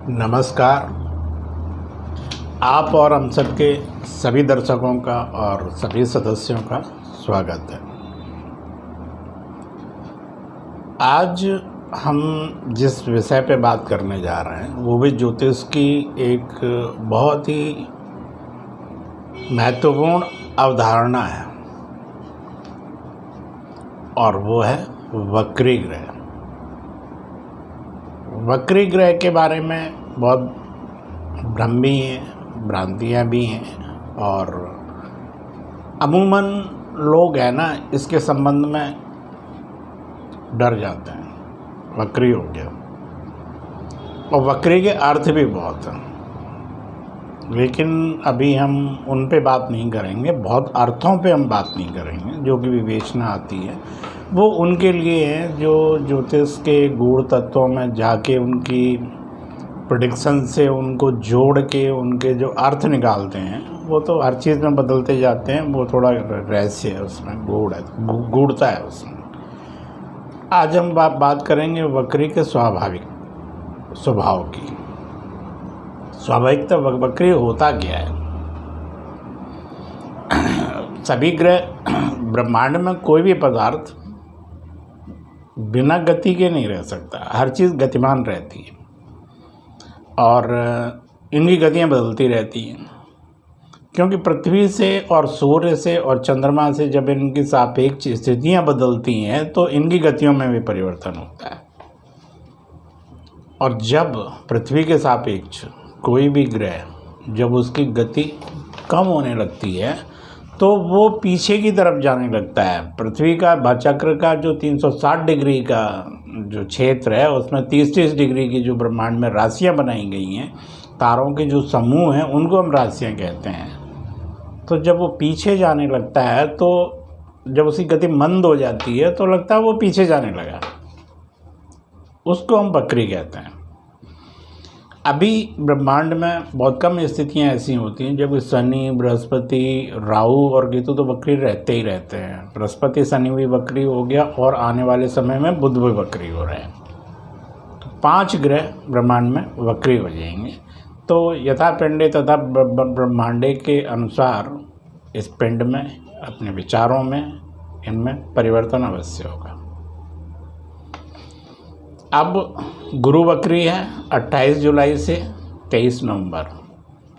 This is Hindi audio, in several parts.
नमस्कार। आप और हम सबके सभी दर्शकों का और सभी सदस्यों का स्वागत है। आज हम जिस विषय पे बात करने जा रहे हैं वो भी ज्योतिष की एक बहुत ही महत्वपूर्ण अवधारणा है और वो है वक्री ग्रह। वक्री ग्रह के बारे में बहुत भ्रम भी हैं, भ्रांतियाँ भी हैं और अमूमन लोग हैं ना इसके संबंध में डर जाते हैं। वक्री हो गया और वक्री के अर्थ भी बहुत हैं, लेकिन अभी हम उन पे बात नहीं करेंगे। बहुत अर्थों पे हम बात नहीं करेंगे जो कि विवेचना आती है, वो उनके लिए है जो ज्योतिष के गूढ़ तत्वों में जाके उनकी प्रेडिक्शन से उनको जोड़ के उनके जो अर्थ निकालते हैं वो तो हर चीज़ में बदलते जाते हैं। वो थोड़ा रहस्य है उसमें, गूढ़ता है उसमें। आज हम बात करेंगे वक्री के स्वाभाविक स्वभाव की। स्वाभाविकता वक्री होता क्या है? सभी ग्रह ब्रह्मांड में कोई भी पदार्थ बिना गति के नहीं रह सकता। हर चीज़ गतिमान रहती है और इनकी गतियाँ बदलती रहती हैं, क्योंकि पृथ्वी से और सूर्य से और चंद्रमा से जब इनकी सापेक्ष स्थितियाँ बदलती हैं तो इनकी गतियों में भी परिवर्तन होता है। और जब पृथ्वी के सापेक्ष कोई भी ग्रह जब उसकी गति कम होने लगती है तो वो पीछे की तरफ जाने लगता है। पृथ्वी का भचक्र का जो 360 डिग्री का जो क्षेत्र है उसमें 30-30 डिग्री की जो ब्रह्मांड में राशियां बनाई गई हैं, तारों के जो समूह हैं उनको हम राशियां कहते हैं। तो जब वो पीछे जाने लगता है तो जब उसकी गति मंद हो जाती है तो लगता है वो पीछे जाने लगा, उसको हम वक्री कहते हैं। अभी ब्रह्मांड में बहुत कम स्थितियां ऐसी होती हैं जब शनि, बृहस्पति, राहु और केतु तो वक्री रहते ही रहते हैं। बृहस्पति शनि भी वक्री हो गया और आने वाले समय में बुध भी वक्री हो रहे हैं। तो 5 ग्रह ब्रह्मांड में वक्री हो जाएंगे। तो यथा पिंडे तथा ब्रह्मांडे के अनुसार इस पिंड में अपने विचारों में इनमें परिवर्तन अवश्य होगा। अब गुरु वक्री है 28 जुलाई से 23 नवंबर।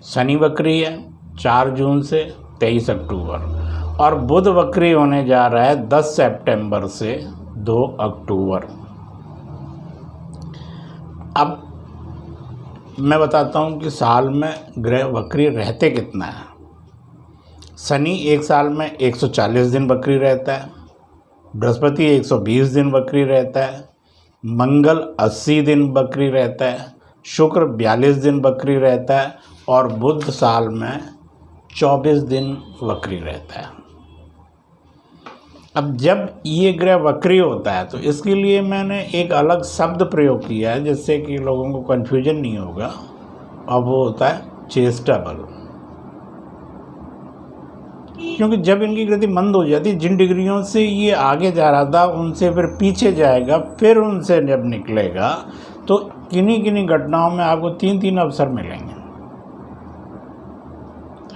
शनि वक्री है 4 जून से 23 अक्टूबर और बुध वक्री होने जा रहा है 10 सितंबर से 2 अक्टूबर। अब मैं बताता हूँ कि साल में ग्रह वक्री रहते कितना है। शनि एक साल में 140 दिन वक्री रहता है, बृहस्पति 120 दिन वक्री रहता है, मंगल 80 दिन वक्री रहता है, शुक्र 42 दिन वक्री रहता है और बुध साल में 24 दिन वक्री रहता है। अब जब ये ग्रह वक्री होता है तो इसके लिए मैंने एक अलग शब्द प्रयोग किया है जिससे कि लोगों को कन्फ्यूजन नहीं होगा, और वो होता है चेष्टा बल। क्योंकि जब इनकी गति मंद हो जाती, जिन डिग्रियों से ये आगे जा रहा था उनसे फिर पीछे जाएगा, फिर उनसे जब निकलेगा तो किन्हीं किन्हीं घटनाओं में आपको 3-3 अवसर मिलेंगे।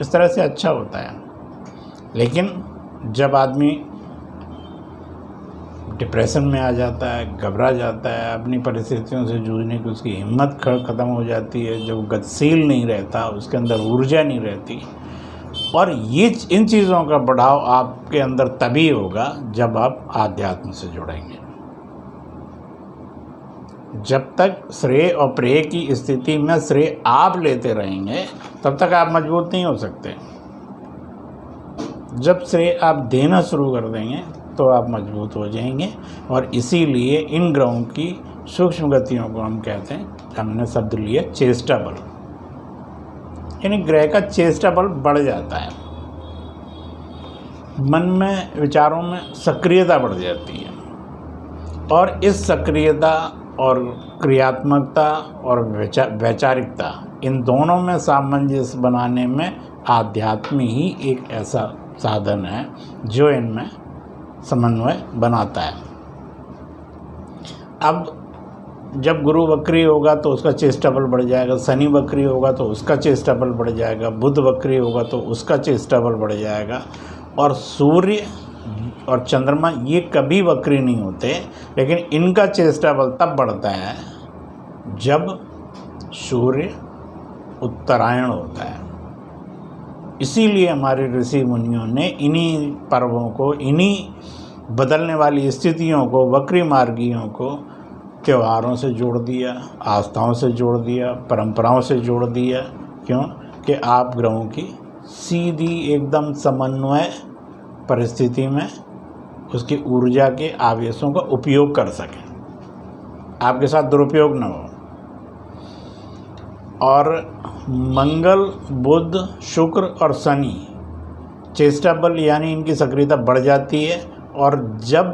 इस तरह से अच्छा होता है। लेकिन जब आदमी डिप्रेशन में आ जाता है, घबरा जाता है, अपनी परिस्थितियों से जूझने की उसकी हिम्मत ख़त्म हो जाती है, जब गतिशील नहीं रहता, उसके अंदर ऊर्जा नहीं रहती, और ये इन चीज़ों का बढ़ाव आपके अंदर तभी होगा जब आप आध्यात्म से जुड़ेंगे। जब तक श्रेय और प्रेय की स्थिति में श्रेय आप लेते रहेंगे तब तक आप मजबूत नहीं हो सकते। जब श्रेय आप देना शुरू कर देंगे तो आप मजबूत हो जाएंगे। और इसीलिए इन ग्रहों की सूक्ष्म गतियों को हम कहते हैं, हमने शब्द लिया चेष्टा बल, यानी ग्रह का चेष्टा बल बढ़ जाता है। मन में, विचारों में सक्रियता बढ़ जाती है और इस सक्रियता और क्रियात्मकता और वैचारिकता, इन दोनों में सामंजस्य बनाने में आध्यात्म ही एक ऐसा साधन है जो इनमें समन्वय बनाता है। अब जब गुरु वक्री होगा तो उसका चेष्टा बल बढ़ जाएगा, शनि वक्री होगा तो उसका चेष्टा बल बढ़ जाएगा, बुध वक्री होगा तो उसका चेष्टा बल बढ़ जाएगा। और सूर्य और चंद्रमा ये कभी वक्री नहीं होते, लेकिन इनका चेष्टा बल तब बढ़ता है जब सूर्य उत्तरायण होता है। इसीलिए हमारे ऋषि मुनियों ने इन्हीं पर्वों को, इन्हीं बदलने वाली स्थितियों को, वक्री मार्गियों को त्योहारों से जोड़ दिया, आस्थाओं से जोड़ दिया, परंपराओं से जोड़ दिया। क्यों? कि आप ग्रहों की सीधी एकदम समन्वय परिस्थिति में उसकी ऊर्जा के आवेशों का उपयोग कर सकें, आपके साथ दुरुपयोग न हो। और मंगल, बुध, शुक्र और शनि चेष्टा बल यानी इनकी सक्रियता बढ़ जाती है। और जब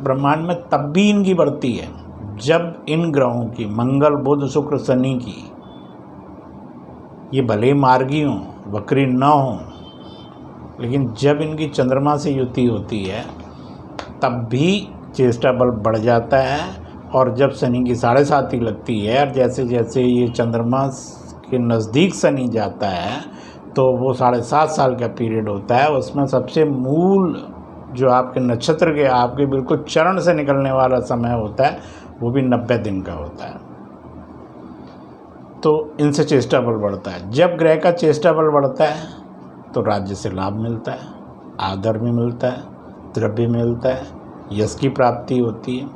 ब्रह्मांड में तब भी इनकी बढ़ती है जब इन ग्रहों की, मंगल, बुध, शुक्र, शनि की, ये भले मार्गी हों, वक्री न हों, लेकिन जब इनकी चंद्रमा से युति होती है तब भी चेष्टा बल बढ़ जाता है। और जब शनि की 7.5 लगती है और जैसे जैसे ये चंद्रमा के नज़दीक शनि जाता है तो वो 7.5 साल का पीरियड होता है। उसमें सबसे मूल जो आपके नक्षत्र के, आपके बिल्कुल चरण से निकलने वाला समय होता है, वो भी 90 दिन का होता है। तो इनसे चेष्टा बल बढ़ता है। जब ग्रह का चेष्टा बल बढ़ता है तो राज्य से लाभ मिलता है, आदर भी मिलता है, द्रव्य मिलता है, यश की प्राप्ति होती है,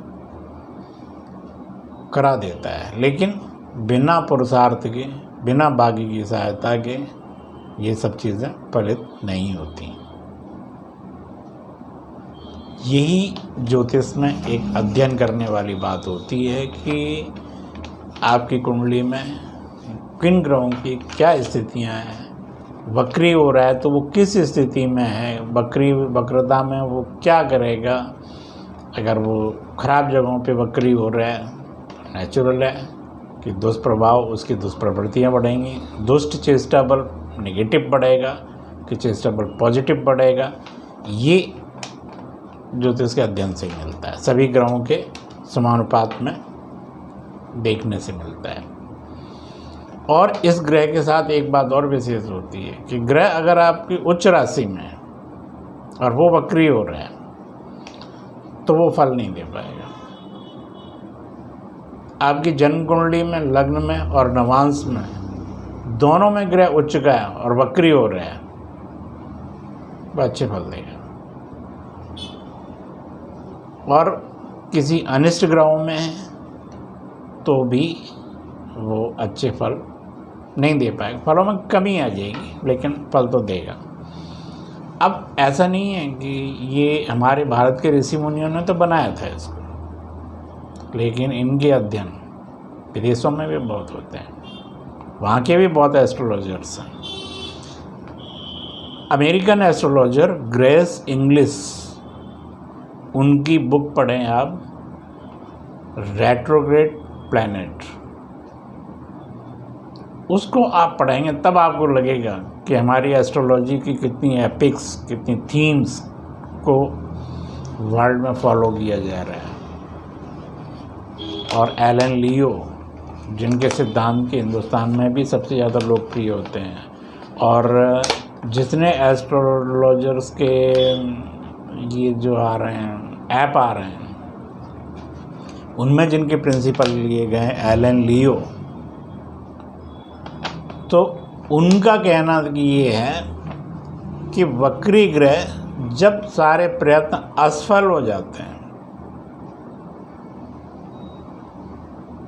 करा देता है। लेकिन बिना पुरुषार्थ के, बिना बागी की सहायता के ये सब चीज़ें फलित नहीं होती। यही ज्योतिष में एक अध्ययन करने वाली बात होती है कि आपकी कुंडली में किन ग्रहों की क्या स्थितियां हैं, वक्री हो रहा है तो वो किस स्थिति में है, वक्रता में वो क्या करेगा। अगर वो खराब जगहों पे वक्री हो रहा है, नेचुरल है कि दुष्प्रभाव, उसकी दुष्प्रवृत्तियाँ बढ़ेंगी। दुष्ट चेष्टा बल नेगेटिव बढ़ेगा कि चेष्टा बल पॉजिटिव बढ़ेगा। ये ज्योतिष के अध्ययन से मिलता है, सभी ग्रहों के समानुपात में देखने से मिलता है। और इस ग्रह के साथ एक बात और विशेष होती है कि ग्रह अगर आपकी उच्च राशि में है और वो वक्री हो रहा है तो वो फल नहीं दे पाएगा। आपकी जन्म कुंडली में, लग्न में और नवांश में, दोनों में ग्रह उच्च का है और वक्री हो रहा है, वो अच्छे फल देगा। और किसी अनिष्ट ग्रहों में है तो भी वो अच्छे फल नहीं दे पाएगा, फलों में कमी आ जाएगी, लेकिन फल तो देगा। अब ऐसा नहीं है कि ये हमारे भारत के ऋषि मुनियों ने तो बनाया था इसको, लेकिन इनके अध्ययन विदेशों में भी बहुत होते हैं, वहाँ के भी बहुत एस्ट्रोलॉजर्स हैं। अमेरिकन एस्ट्रोलॉजर ग्रेस इंग्लिश, उनकी बुक पढ़ें आप, रेट्रोग्रेड प्लैनेट, उसको आप पढ़ेंगे तब आपको लगेगा कि हमारी एस्ट्रोलॉजी की कितनी एपिक्स, कितनी थीम्स को वर्ल्ड में फॉलो किया जा रहा है। और एलन लियो, जिनके सिद्धांत के हिंदुस्तान में भी सबसे ज़्यादा लोकप्रिय होते हैं, और जितने एस्ट्रोलॉजर्स के ये जो आ रहे हैं, ऐप आ रहे हैं, उनमें जिनके प्रिंसिपल लिए गए हैं एलन लियो, तो उनका कहना ये है कि वक्री ग्रह जब सारे प्रयत्न असफल हो जाते हैं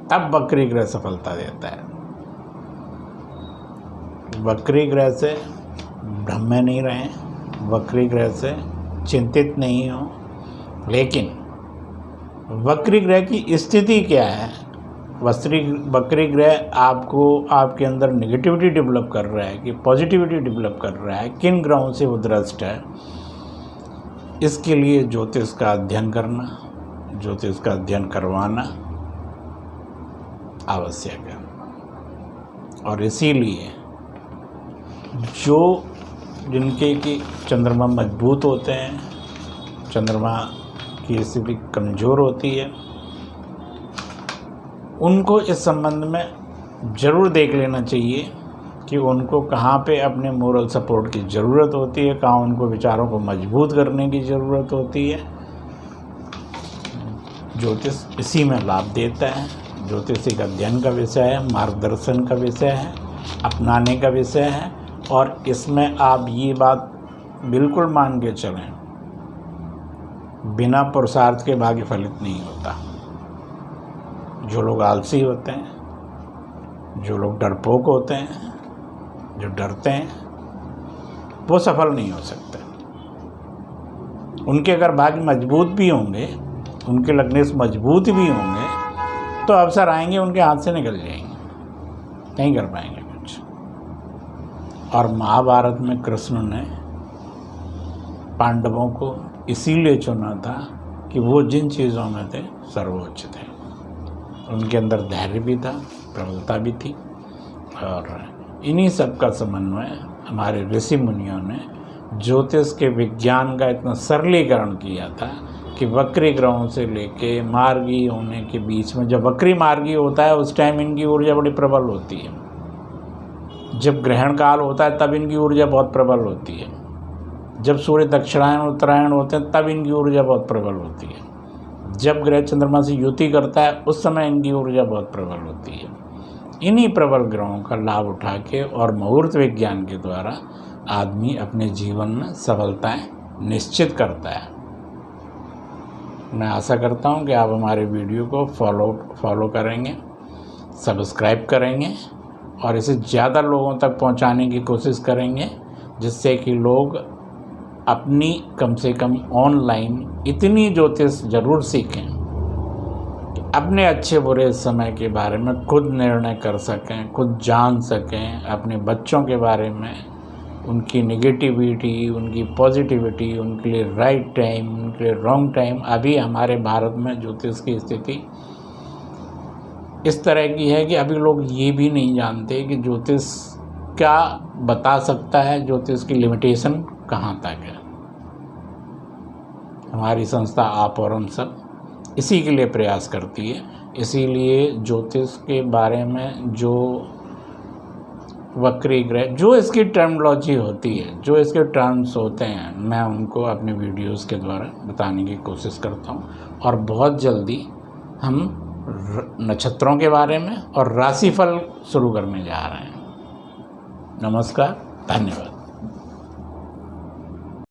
तब वक्री ग्रह सफलता देता है। वक्री ग्रह से भ्रम में नहीं रहें, वक्री ग्रह से चिंतित नहीं हो, लेकिन वक्री ग्रह की स्थिति क्या है, वक्री ग्रह आपको, आपके अंदर नेगेटिविटी डेवलप कर रहा है कि पॉजिटिविटी डेवलप कर रहा है, किन ग्रहों से वो दृष्ट है, इसके लिए ज्योतिष का अध्ययन करना, ज्योतिष का अध्ययन करवाना आवश्यक है। और इसीलिए जिनके कि चंद्रमा मजबूत होते हैं, चंद्रमा की स्थिति कमज़ोर होती है, उनको इस संबंध में ज़रूर देख लेना चाहिए कि उनको कहाँ पे अपने मोरल सपोर्ट की ज़रूरत होती है, कहाँ उनको विचारों को मजबूत करने की ज़रूरत होती है। ज्योतिष इसी में लाभ देता है। ज्योतिष एक अध्ययन का विषय है, मार्गदर्शन का विषय है, अपनाने का विषय है। और इसमें आप ये बात बिल्कुल मान के चलें, बिना पुरुषार्थ के भाग्य फलित नहीं होता। जो लोग आलसी होते हैं, जो लोग डरपोक होते हैं, जो डरते हैं, वो सफल नहीं हो सकते। उनके अगर भाग्य मजबूत भी होंगे, उनके लग्नेश मजबूत भी होंगे, तो अवसर आएंगे उनके हाथ से निकल जाएंगे, नहीं कर पाएंगे कुछ। और महाभारत में कृष्ण ने पांडवों को इसीलिए चुना था कि वो जिन चीज़ों में थे सर्वोच्च थे। उनके अंदर धैर्य भी था, प्रबलता भी थी। और इन्हीं सब का समन्वय हमारे ऋषि मुनियों ने ज्योतिष के विज्ञान का इतना सरलीकरण किया था कि वक्री ग्रहों से लेके मार्गी होने के बीच में, जब वक्री मार्गी होता है उस टाइम इनकी ऊर्जा बड़ी प्रबल होती है। जब ग्रहण काल होता है तब इनकी ऊर्जा बहुत प्रबल होती है। जब सूर्य दक्षिणायन उत्तरायण होते हैं तब इनकी ऊर्जा बहुत प्रबल होती है। जब ग्रह चंद्रमा से युति करता है उस समय इनकी ऊर्जा बहुत प्रबल होती है। इन्हीं प्रबल ग्रहों का लाभ उठा के और मुहूर्त विज्ञान के द्वारा आदमी अपने जीवन में सफलताएं निश्चित करता है। मैं आशा करता हूं कि आप हमारे वीडियो को फॉलो करेंगे, सब्सक्राइब करेंगे और इसे ज़्यादा लोगों तक पहुंचाने की कोशिश करेंगे, जिससे कि लोग अपनी कम से कम ऑनलाइन इतनी ज्योतिष ज़रूर सीखें कि अपने अच्छे बुरे समय के बारे में खुद निर्णय कर सकें, खुद जान सकें। अपने बच्चों के बारे में, उनकी नेगेटिविटी, उनकी पॉजिटिविटी, उनके लिए राइट टाइम, उनके लिए रॉन्ग टाइम। अभी हमारे भारत में ज्योतिष की स्थिति इस तरह की है कि अभी लोग ये भी नहीं जानते कि ज्योतिष क्या बता सकता है, ज्योतिष की लिमिटेशन कहाँ तक है। हमारी संस्था आप और हम सब इसी के लिए प्रयास करती है। इसीलिए ज्योतिष के बारे में जो वक्री ग्रह, जो इसकी टर्मिनोलॉजी होती है, जो इसके टर्म्स होते हैं, मैं उनको अपने वीडियोस के द्वारा बताने की कोशिश करता हूँ। और बहुत जल्दी हम नक्षत्रों के बारे में और राशिफल शुरू करने जा रहे हैं। नमस्कार, धन्यवाद।